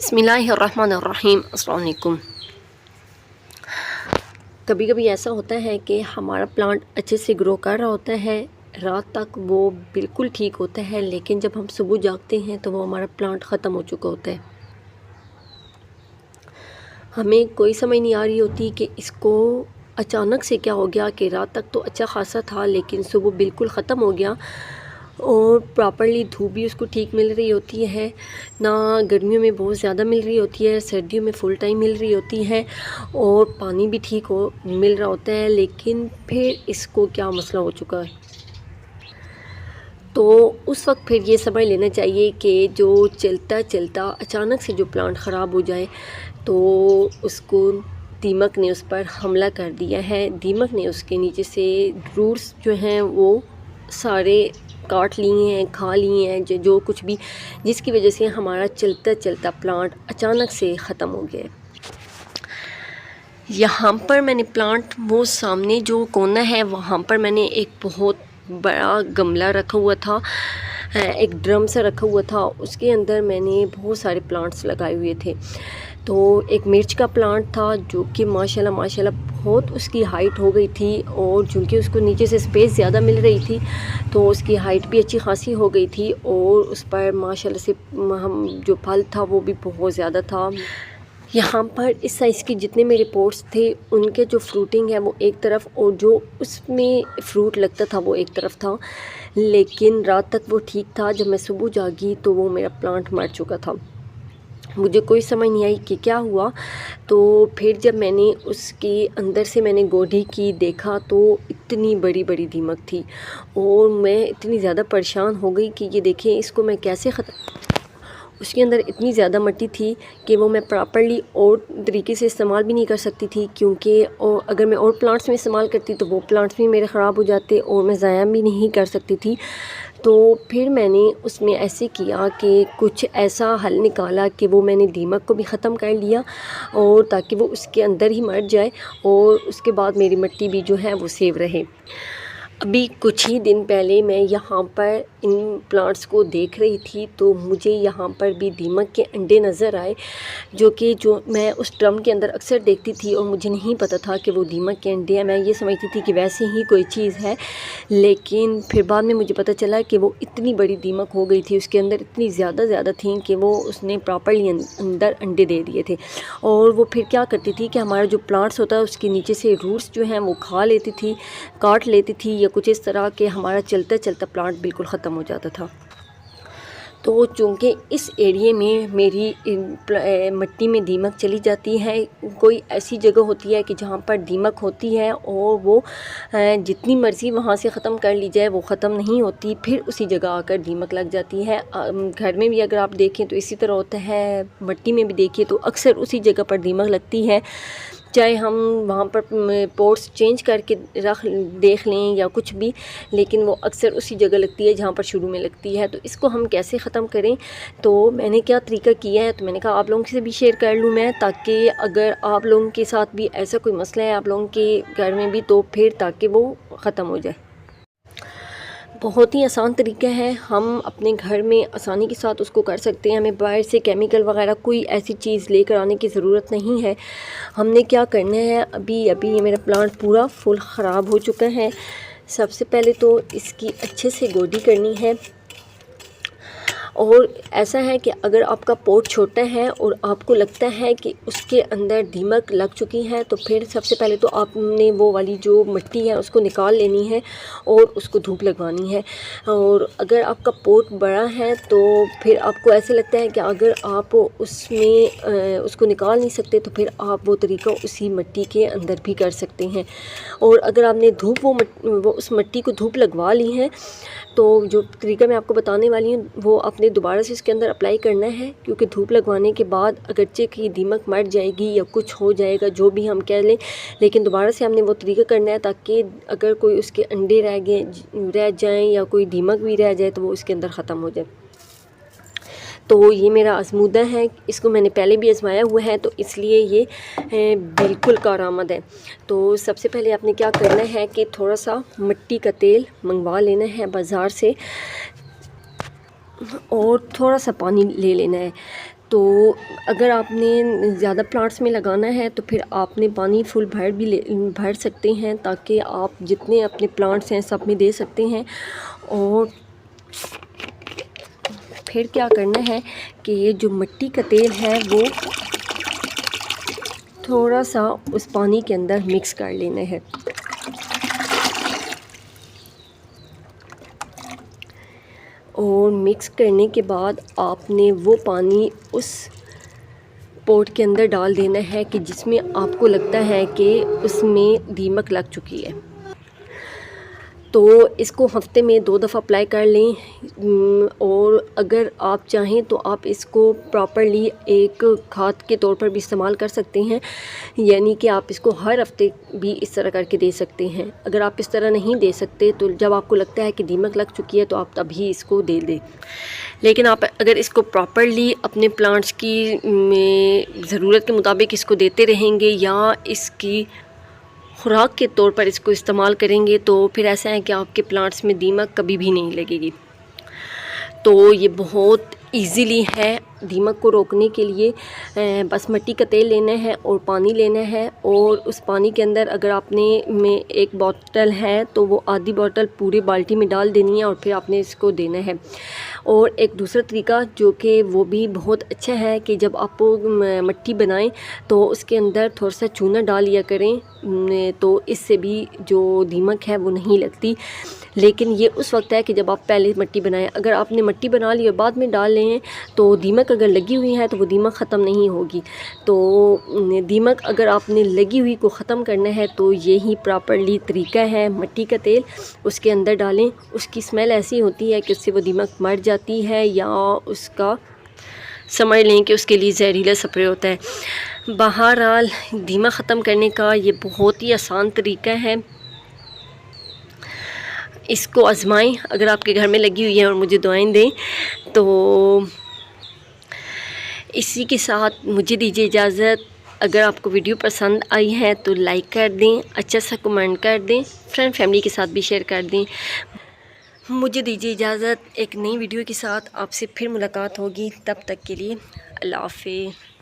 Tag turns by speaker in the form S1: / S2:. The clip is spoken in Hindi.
S1: बिस्मिल्लाहिर्रहमानिर्रहीम। अस्सलाम वालेकुम। कभी कभी ऐसा होता है कि हमारा प्लांट अच्छे से ग्रो कर रहा होता है, रात तक वो बिल्कुल ठीक होता है, लेकिन जब हम सुबह जागते हैं तो वो हमारा प्लांट ख़त्म हो चुका होता है। हमें कोई समझ नहीं आ रही होती कि इसको अचानक से क्या हो गया कि रात तक तो अच्छा खासा था लेकिन सुबह बिल्कुल ख़त्म हो गया। और प्रॉपरली धूप भी उसको ठीक मिल रही होती है, ना गर्मियों में बहुत ज़्यादा मिल रही होती है, सर्दियों में फुल टाइम मिल रही होती है, और पानी भी ठीक हो मिल रहा होता है। लेकिन फिर इसको क्या मसला हो चुका है, तो उस वक्त फिर ये समझ लेना चाहिए कि जो चलता चलता अचानक से जो प्लांट ख़राब हो जाए तो उसको दीमक ने उस पर हमला कर दिया है। दीमक ने उसके नीचे से रूट्स जो हैं वो सारे काट लिए हैं, खा लिए हैं, जो कुछ भी, जिसकी वजह से हमारा चलता चलता प्लांट अचानक से ख़त्म हो गया। यहाँ पर मैंने प्लांट वो सामने जो कोना है वहाँ पर मैंने एक बहुत बड़ा गमला रखा हुआ था, एक ड्रम सा रखा हुआ था, उसके अंदर मैंने बहुत सारे प्लांट्स लगाए हुए थे। तो एक मिर्च का प्लांट था जो कि माशाल्लाह बहुत उसकी हाइट हो गई थी, और चूँकि उसको नीचे से स्पेस ज़्यादा मिल रही थी तो उसकी हाइट भी अच्छी खासी हो गई थी, और उस पर माशाल्लाह से हम जो फल था वो भी बहुत ज़्यादा था। यहाँ पर इस साइज़ के जितने मेरे पोट्स थे उनके जो फ्रूटिंग है वो एक तरफ, और जो उसमें फ्रूट लगता था वो एक तरफ था, लेकिन रात तक वो ठीक था। जब मैं सुबह जागी तो वो मेरा प्लांट मर चुका था। मुझे कोई समझ नहीं आई कि क्या हुआ। तो फिर जब मैंने उसके अंदर से मैंने गोडी की देखा तो इतनी बड़ी बड़ी दीमक थी, और मैं इतनी ज़्यादा परेशान हो गई कि ये देखें इसको मैं कैसे उसके अंदर इतनी ज़्यादा मिट्टी थी कि वो मैं प्रॉपरली और तरीके से इस्तेमाल भी नहीं कर सकती थी, क्योंकि अगर मैं और प्लांट्स में इस्तेमाल करती तो वो प्लांट्स भी मेरे ख़राब हो जाते और मैं ज़ाया भी नहीं कर सकती थी। तो फिर मैंने उसमें ऐसे किया कि कुछ ऐसा हल निकाला कि वो मैंने दीमक को भी ख़त्म कर लिया, और ताकि वो उसके अंदर ही मर जाए, और उसके बाद मेरी मिट्टी भी जो है वो सेव रहे। अभी कुछ ही दिन पहले मैं यहाँ पर इन प्लांट्स को देख रही थी तो मुझे यहाँ पर भी दीमक के अंडे नज़र आए, जो मैं उस ड्रम के अंदर अक्सर देखती थी, और मुझे नहीं पता था कि वो दीमक के अंडे हैं। मैं ये समझती थी कि वैसे ही कोई चीज़ है, लेकिन फिर बाद में मुझे पता चला कि वो इतनी बड़ी दीमक हो गई थी, उसके अंदर इतनी ज़्यादा थी कि वो उसने प्रॉपरली अंदर अंडे दे दिए थे। और वो फिर क्या करती थी कि हमारा जो प्लांट्स होता है उसके नीचे से रूट्स जो हैं वो खा लेती थी, काट लेती थी, या कुछ इस तरह के हमारा चलता चलता प्लांट बिल्कुल ख़त्म हो जाता था। तो चूँकि इस एरिए में मेरी मिट्टी में दीमक चली जाती है, कोई ऐसी जगह होती है कि जहाँ पर दीमक होती है और वो जितनी मर्ज़ी वहाँ से ख़त्म कर ली जाए वो ख़त्म नहीं होती, फिर उसी जगह आकर दीमक लग जाती है। घर में भी अगर आप देखें तो इसी तरह होता है, मिट्टी में भी देखिए तो अक्सर उसी जगह पर दीमक लगती है, चाहे हम वहाँ पर पोट्स चेंज करके देख लें या कुछ भी, लेकिन वो अक्सर उसी जगह लगती है जहाँ पर शुरू में लगती है। तो इसको हम कैसे ख़त्म करें, तो मैंने क्या तरीका किया है, तो मैंने कहा आप लोगों से भी शेयर कर लूँ मैं, ताकि अगर आप लोगों के साथ भी ऐसा कोई मसला है आप लोगों के घर में भी, तो फिर ताकि वो ख़त्म हो जाए। बहुत ही आसान तरीका है, हम अपने घर में आसानी के साथ उसको कर सकते हैं। हमें बाहर से केमिकल वगैरह कोई ऐसी चीज़ लेकर आने की ज़रूरत नहीं है। हमने क्या करना है, अभी ये मेरा प्लांट पूरा फुल ख़राब हो चुका है। सबसे पहले तो इसकी अच्छे से गोडी करनी है, और ऐसा है कि अगर आपका पोट छोटा है और आपको लगता है कि उसके अंदर दीमक लग चुकी है, तो फिर सबसे पहले तो आपने वो वाली जो मिट्टी है उसको निकाल लेनी है और उसको धूप लगवानी है। और अगर आपका पोट बड़ा है तो फिर आपको ऐसे लगता है कि अगर आप उसमें उसको निकाल नहीं सकते तो फिर आप वो तरीका उसी मिट्टी के अंदर भी कर सकते हैं। और अगर आपने वो उस मिट्टी को धूप लगवा ली है, तो जो तरीका मैं आपको बताने वाली हूँ वो आपने दोबारा से इसके अंदर अप्लाई करना है, क्योंकि धूप लगवाने के बाद अगरचे की दीमक मर जाएगी या कुछ हो जाएगा जो भी हम कह लें, लेकिन दोबारा से हमने वो तरीका करना है ताकि अगर कोई उसके अंडे रह जाएं या कोई दीमक भी रह जाए तो वो उसके अंदर ख़त्म हो जाए। तो ये मेरा आजमूदा है, इसको मैंने पहले भी आजमाया हुआ है, तो इसलिए ये बिल्कुल कारआमद है। तो सबसे पहले आपने क्या करना है कि थोड़ा सा मिट्टी का तेल मंगवा लेना है बाज़ार से, और थोड़ा सा पानी ले लेना है। तो अगर आपने ज़्यादा प्लांट्स में लगाना है तो फिर आपने पानी फुल भर सकते हैं, ताकि आप जितने अपने प्लांट्स हैं सब में दे सकते हैं। और फिर क्या करना है कि ये जो मिट्टी का तेल है वो थोड़ा सा उस पानी के अंदर मिक्स कर लेना है। और मिक्स करने के बाद आपने वो पानी उस पॉट के अंदर डाल देना है कि जिसमें आपको लगता है कि उसमें दीमक लग चुकी है। तो इसको हफ्ते में 2 दफ़ा अप्लाई कर लें। और अगर आप चाहें तो आप इसको प्रॉपर्ली एक खाद के तौर पर भी इस्तेमाल कर सकते हैं, यानी कि आप इसको हर हफ्ते भी इस तरह करके दे सकते हैं। अगर आप इस तरह नहीं दे सकते तो जब आपको लगता है कि दीमक लग चुकी है तो आप तभी इसको दे दें। लेकिन आप अगर इसको प्रॉपर्ली अपने प्लांट्स की ज़रूरत के मुताबिक इसको देते रहेंगे या इसकी खुराक के तौर पर इसको इस्तेमाल करेंगे तो फिर ऐसा है कि आपके प्लांट्स में दीमक कभी भी नहीं लगेगी। तो ये बहुत इजीली है दीमक को रोकने के लिए। बस मिट्टी का तेल लेना है और पानी लेना है, और उस पानी के अंदर अगर आपने में एक बोतल है तो वो आधी बोतल पूरी बाल्टी में डाल देनी है और फिर आपने इसको देना है। और एक दूसरा तरीका जो कि वो भी बहुत अच्छा है कि जब आप मिट्टी बनाएं तो उसके अंदर थोड़ा सा चूना डाल लिया करें, तो इससे भी जो दीमक है वो नहीं लगती। लेकिन ये उस वक्त है कि जब आप पहले मिट्टी बनाएं। अगर आपने मिट्टी बना ली और बाद में डाल लें तो दीमक अगर लगी हुई है तो वो दीमक ख़त्म नहीं होगी। तो दीमक अगर आपने लगी हुई को ख़त्म करना है तो यही प्रॉपर्ली तरीका है। मिट्टी का तेल उसके अंदर डालें, उसकी स्मेल ऐसी होती है कि उससे वो दीमक मर जाती है, या उसका समझ लें कि उसके लिए जहरीला स्प्रे होता है। बहरहाल दीमक ख़त्म करने का ये बहुत ही आसान तरीका है, इसको आजमाएं अगर आपके घर में लगी हुई है और मुझे दुआएं दें। तो इसी के साथ मुझे दीजिए इजाज़त। अगर आपको वीडियो पसंद आई है तो लाइक कर दें, अच्छा सा कमेंट कर दें, फ्रेंड फैमिली के साथ भी शेयर कर दें। मुझे दीजिए इजाज़त। एक नई वीडियो के साथ आपसे फिर मुलाकात होगी, तब तक के लिए अल्लाह हाफ़िज़।